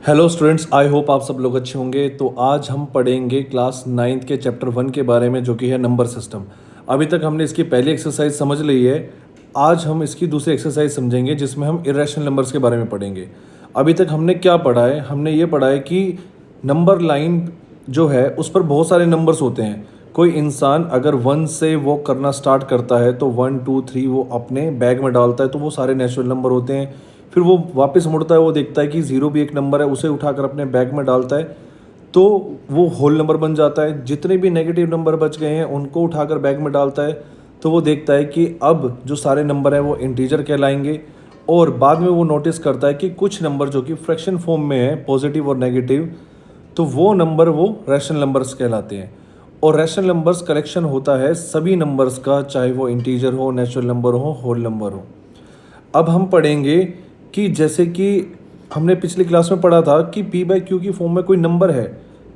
Hello students, I hope आप सब लोग अच्छे होंगे। तो आज हम पढ़ेंगे क्लास 9th के चैप्टर 1 के बारे में, जो कि है नंबर सिस्टम। अभी तक हमने इसकी पहली एक्सरसाइज समझ ली है। आज हम इसकी दूसरी एक्सरसाइज समझेंगे, जिसमें हम इरेशनल नंबर्स के बारे में पढ़ेंगे। अभी तक हमने क्या पढ़ा है? हमने ये पढ़ा है कि नंबर लाइन जो है उस पर बहुत सारे नंबर्स होते हैं। कोई इंसान अगर 1 से वो करना स्टार्ट करता है तो 1 2 3 वो अपने बैग में डालता है, तो वो सारे नेचुरल नंबर होते हैं। फिर वो वापस मुड़ता है, वो देखता है कि 0 भी एक नंबर है, उसे उठाकर अपने बैग में डालता है तो वो होल नंबर बन जाता है। जितने भी नेगेटिव नंबर बच गए हैं उनको उठाकर बैग में डालता है तो वो देखता है कि अब जो सारे नंबर हैं वो इंटीजर कहलाएंगे। और बाद में वो नोटिस करता है कि कुछ नंबर जो कि फ्रैक्शन फॉर्म में है, पॉजिटिव और नेगेटिव, तो वो नंबर वो रैशनल नंबर्स कहलाते हैं। और रैशनल नंबर्स कलेक्शन होता है सभी नंबर्स का, चाहे वो इंटीजर हो, नेचुरल नंबर हो, होल नंबर हो। अब हम पढ़ेंगे कि जैसे कि हमने पिछली क्लास में पढ़ा था कि p बाई क्यू की फॉर्म में कोई नंबर है,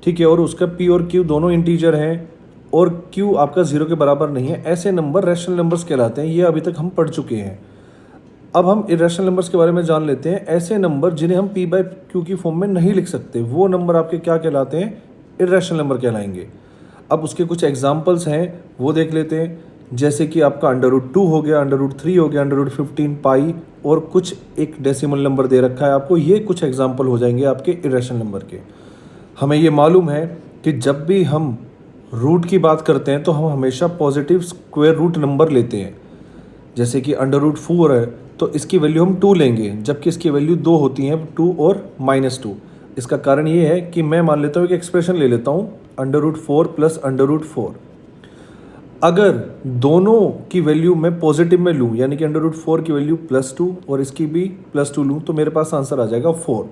ठीक है, और उसका p और q दोनों इंटीजर हैं और q आपका 0 के बराबर नहीं है, ऐसे नंबर रैशनल नंबर्स कहलाते हैं। ये अभी तक हम पढ़ चुके हैं। अब हम इरेशनल नंबर्स के बारे में जान लेते हैं। ऐसे नंबर जिन्हें हम p बाई क्यू की फॉर्म में नहीं लिख सकते, वो नंबर आपके क्या कहलाते हैं? इरेशनल नंबर कहलाएंगे। अब उसके कुछ एग्जाम्पल्स हैं, वो देख लेते हैं। जैसे कि आपका √2 हो गया, √3 हो गया, √15 पाई, और कुछ एक डेसिमल नंबर दे रखा है आपको। ये कुछ एग्जाम्पल हो जाएंगे आपके इरेशनल नंबर के। हमें ये मालूम है कि जब भी हम रूट की बात करते हैं तो हम हमेशा पॉजिटिव स्क्वायर रूट नंबर लेते हैं। जैसे कि √4 है तो इसकी वैल्यू हम 2 लेंगे, जबकि इसकी वैल्यू 2 होती हैं, 2 और -2। इसका कारण ये है कि मैं मान लेता हूँ एक एक्सप्रेशन ले लेता हूँ, √4 प्लस √4। अगर दोनों की वैल्यू मैं पॉजिटिव में लूँ, यानी कि √4 की वैल्यू +2 और इसकी भी +2 लूँ, तो मेरे पास आंसर आ जाएगा 4।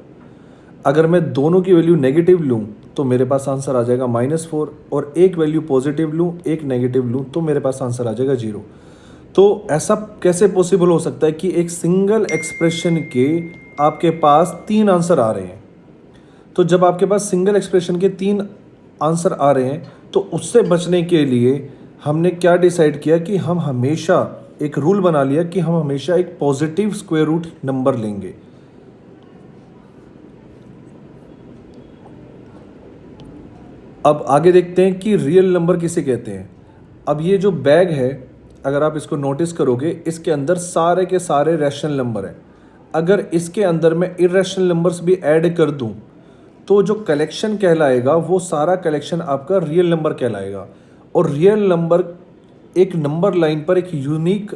अगर मैं दोनों की वैल्यू नेगेटिव लूँ तो मेरे पास आंसर आ जाएगा -4, और एक वैल्यू पॉजिटिव लूँ, एक नेगेटिव लूँ, तो मेरे पास आंसर आ जाएगा 0। तो ऐसा कैसे पॉसिबल हो सकता है कि एक सिंगल एक्सप्रेशन के आपके पास 3 आंसर आ रहे हैं? तो जब आपके पास सिंगल एक्सप्रेशन के 3 आंसर आ रहे हैं तो उससे बचने के लिए हमने क्या डिसाइड किया कि हम हमेशा एक रूल बना लिया कि हम हमेशा एक पॉजिटिव स्क्वायर रूट नंबर लेंगे। अब आगे देखते हैं कि रियल नंबर किसे कहते हैं। अब ये जो बैग है, अगर आप इसको नोटिस करोगे, इसके अंदर सारे के सारे रैशनल नंबर हैं। अगर इसके अंदर मैं इरेशनल नंबर्स भी ऐड कर दूं तो जो कलेक्शन कहलाएगा वो सारा कलेक्शन आपका रियल नंबर कहलाएगा। और रियल नंबर एक नंबर लाइन पर एक यूनिक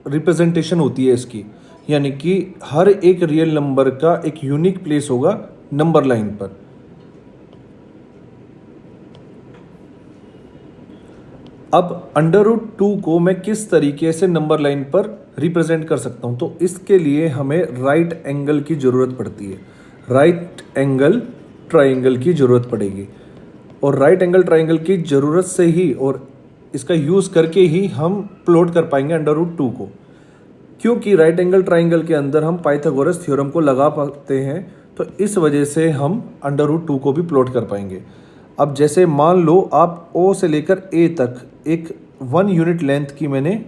रिप्रेजेंटेशन होती है इसकी, यानी कि हर एक रियल नंबर का एक यूनिक प्लेस होगा नंबर लाइन पर। अब √2 को मैं किस तरीके से नंबर लाइन पर रिप्रेजेंट कर सकता हूं? तो इसके लिए हमें राइट एंगल की ज़रूरत पड़ती है। राइट एंगल ट्राइंगल की ज़रूरत पड़ेगी, और राइट एंगल ट्राइंगल की ज़रूरत से ही और इसका यूज़ करके ही हम प्लॉट कर पाएंगे √2 को, क्योंकि राइट एंगल ट्राइंगल के अंदर हम पाइथागोरस थ्योरम को लगा पाते हैं, तो इस वजह से हम √2 को भी प्लॉट कर पाएंगे। अब जैसे मान लो आप O से लेकर A तक एक 1 यूनिट लेंथ की मैंने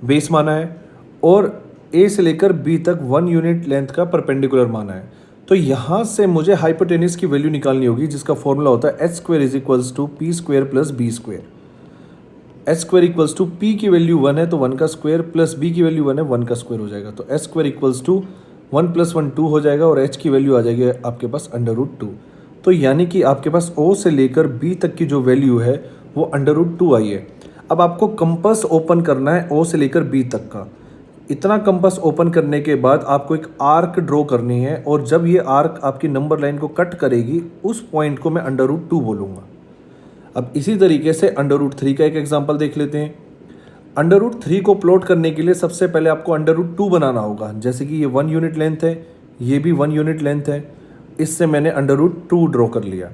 बेस माना है, और A से लेकर B तक 1 यूनिट लेंथ का परपेंडिकुलर माना है। तो यहाँ से मुझे हाइपोटेन्यूज की वैल्यू निकालनी होगी, जिसका फॉर्मूला होता है h² = p² + b²। h² = p की वैल्यू 1 है तो 1 का स्क्वायर, प्लस b की वैल्यू 1 है, 1 का स्क्वायर हो जाएगा। तो h² = 1 + 1 2 हो जाएगा, और h की वैल्यू आ जाएगी आपके पास √2। तो यानी कि आपके पास O से लेकर B तक की जो वैल्यू है वो √2 आई है। अब आपको कंपास ओपन करना है O से लेकर B तक का। इतना कंपास ओपन करने के बाद आपको एक आर्क ड्रॉ करनी है, और जब ये आर्क आपकी नंबर लाइन को कट करेगी उस पॉइंट को मैं √2 बोलूँगा। अब इसी तरीके से √3 का एक एग्जांपल देख लेते हैं। √3 को प्लॉट करने के लिए सबसे पहले आपको √2 बनाना होगा। जैसे कि ये 1 यूनिट लेंथ है, ये भी 1 यूनिट लेंथ है, इससे मैंने √2 ड्रॉ कर लिया।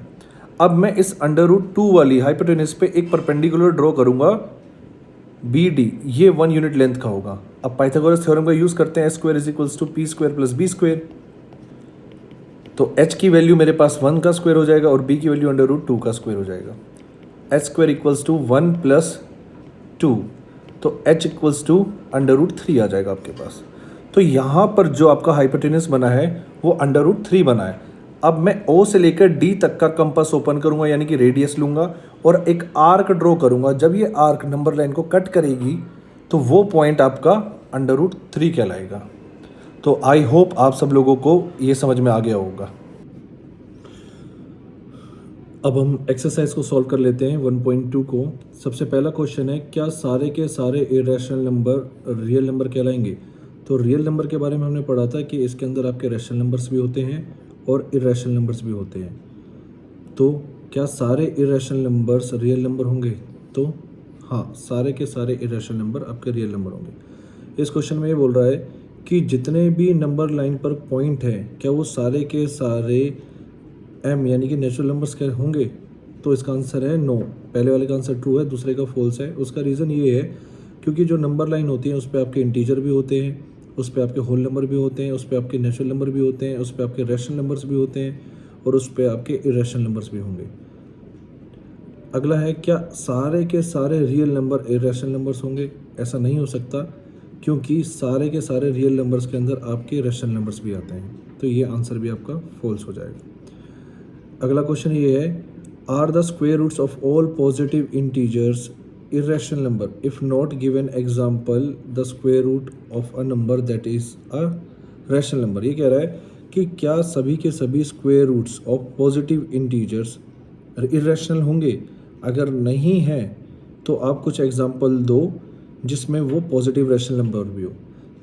अब मैं इस √2 वाली हाइपोटेन्यूज पे एक परपेंडिकुलर ड्रॉ करूंगा BD, ये 1 यूनिट लेंथ का होगा। अब पाइथागोरस थ्योरम का यूज़ करते हैं, h² = p² + b²। तो h की वैल्यू मेरे पास 1 का स्क्वायर हो जाएगा और b की वैल्यू √2 का स्क्वायर हो जाएगा। h² = 1 + 2, तो h = √3 आ जाएगा आपके पास। तो यहाँ पर जो आपका हाइपोटेन्यूज बना है वो √3 बना है। अब मैं O से लेकर D तक का कंपास ओपन करूंगा, यानी कि रेडियस लूंगा और एक आर्क ड्रॉ करूंगा। जब ये आर्क नंबर लाइन को कट करेगी तो वो पॉइंट आपका √3 कहलाएगा। तो आई होप आप सब लोगों को ये समझ में आ गया होगा। अब हम एक्सरसाइज को सॉल्व कर लेते हैं 1.2 को। सबसे पहला क्वेश्चन है, क्या सारे के सारे इरेशनल नंबर रियल नंबर कहलाएंगे? तो रियल नंबर के बारे में हमने पढ़ा था कि इसके अंदर आपके रैशनल नंबर्स भी होते हैं और इरेशनल नंबर्स भी होते हैं। तो क्या सारे इरेशनल नंबर्स रियल नंबर होंगे? तो हाँ, सारे के सारे इरेशनल नंबर आपके रियल नंबर होंगे। इस क्वेश्चन में ये बोल रहा है कि जितने भी नंबर लाइन पर पॉइंट हैं, क्या वो सारे के सारे m यानी कि नेचुरल नंबर्स क्या होंगे? तो इसका आंसर है नो। पहले वाले का आंसर ट्रू है, दूसरे का फॉल्स है। उसका रीज़न ये है क्योंकि जो नंबर लाइन होती है उस पर आपके इंटीजर भी होते हैं, उस पर आपके होल नंबर भी होते हैं, उस पर आपके नेचुरल नंबर भी होते हैं, उस पर आपके रैशनल नंबर्स भी होते हैं और उस पर आपके इरेशनल नंबर्स भी होंगे। अगला है, क्या सारे के सारे रियल नंबर इरेशनल नंबर्स होंगे? ऐसा नहीं हो सकता क्योंकि सारे के सारे रियल नंबर्स के अंदर आपके रैशनल नंबर्स भी आते हैं। तो ये आंसर भी आपका फॉल्स हो जाएगा। अगला क्वेश्चन ये है, are the square roots of all positive integers irrational number? If not given example, the square root of a number that is a rational number. ये कह रहा है कि क्या सभी के सभी square roots of positive integers irrational होंगे? अगर नहीं है तो आप कुछ एग्जांपल दो जिसमें वो पॉजिटिव रैशनल नंबर भी हो,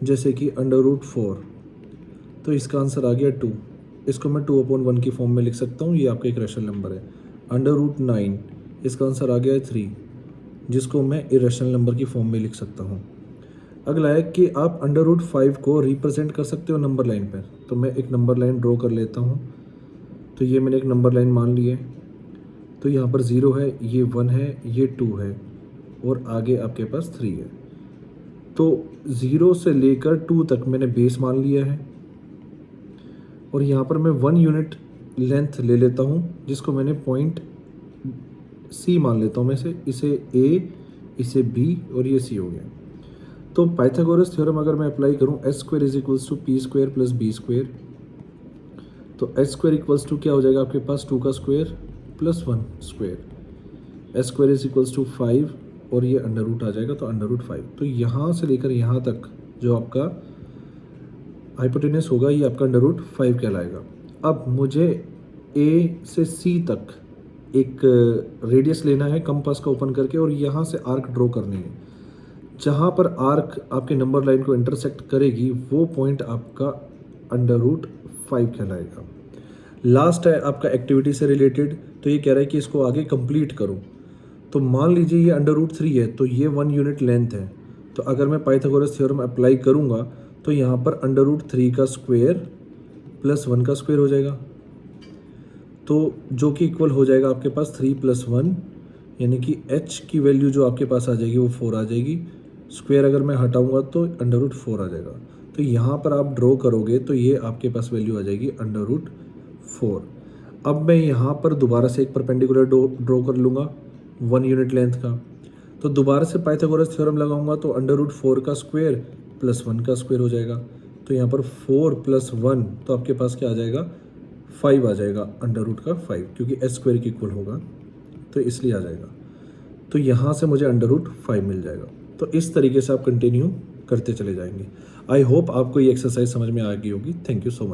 जैसे कि √4। तो इसका आंसर आ गया 2। इसको मैं 2/1 की फॉर्म में लिख सकता हूँ, ये आपका एक रैशनल नंबर है। √9, इसका आंसर आ गया है 3, जिसको मैं इरेशनल नंबर की फॉर्म में लिख सकता हूँ। अगला है कि आप √5 को रिप्रेजेंट कर सकते हो नंबर लाइन पर। तो मैं एक नंबर लाइन ड्रॉ कर लेता हूँ। तो ये मैंने एक नंबर लाइन मान ली है। तो यहाँ पर 0 है, ये 1 है, ये 2 है और आगे आपके पास 3 है। तो 0 से लेकर 2 तक मैंने बेस मान लिया है और यहाँ पर मैं 1 यूनिट लेंथ ले लेता हूँ, जिसको मैंने पॉइंट C मान लेता हूँ मैं इसे A, इसे B और ये C हो गया। तो पाइथागोरस थ्योरम अगर मैं अप्लाई करूँ, h² = p² + b², तो h² क्या हो जाएगा आपके पास? 2 का स्क्वायर + 1 स्क्वायर। h² = 5 और ये अंडर रूट आ जाएगा, तो √5। तो यहाँ से लेकर यहाँ तक जो आपका हाइपोटेनस होगा ये आपका √5 कहलाएगा। अब मुझे A से C तक एक रेडियस लेना है कंपास का ओपन करके और यहाँ से आर्क ड्रॉ करनी है। जहाँ पर आर्क आपके नंबर लाइन को इंटरसेक्ट करेगी वो पॉइंट आपका √5 कहलाएगा। लास्ट है आपका एक्टिविटी से रिलेटेड। तो ये कह रहा है कि इसको आगे कंप्लीट करो। तो मान लीजिए ये √3 है, तो ये 1 यूनिट लेंथ है। तो अगर मैं पाइथागोरस थ्योरम अप्लाई करूँगा तो यहाँ पर √3 का स्क्वायर + 1 का स्क्वायर हो जाएगा, तो जो कि इक्वल हो जाएगा आपके पास 3 + 1, यानी कि h की वैल्यू जो आपके पास आ जाएगी वो 4 आ जाएगी। स्क्वायर अगर मैं हटाऊंगा तो √4 आ जाएगा। तो यहाँ पर आप ड्रॉ करोगे तो ये आपके पास वैल्यू आ जाएगी √4। अब मैं यहाँ पर दोबारा से एक परपेंडिकुलर ड्रॉ कर लूँगा 1 यूनिट लेंथ का। तो दोबारा से पाइथागोरस थ्योरम लगाऊंगा तो √4 का स्क्वायर + 1 का स्क्वायर हो जाएगा। तो यहाँ पर 4 + 1 तो आपके पास क्या आ जाएगा? 5 आ जाएगा, √5, क्योंकि h² की इक्वल होगा तो इसलिए आ जाएगा। तो यहाँ से मुझे √5 मिल जाएगा। तो इस तरीके से आप कंटिन्यू करते चले जाएंगे। आई होप आपको ये एक्सरसाइज समझ में आ गई होगी। Thank you so much.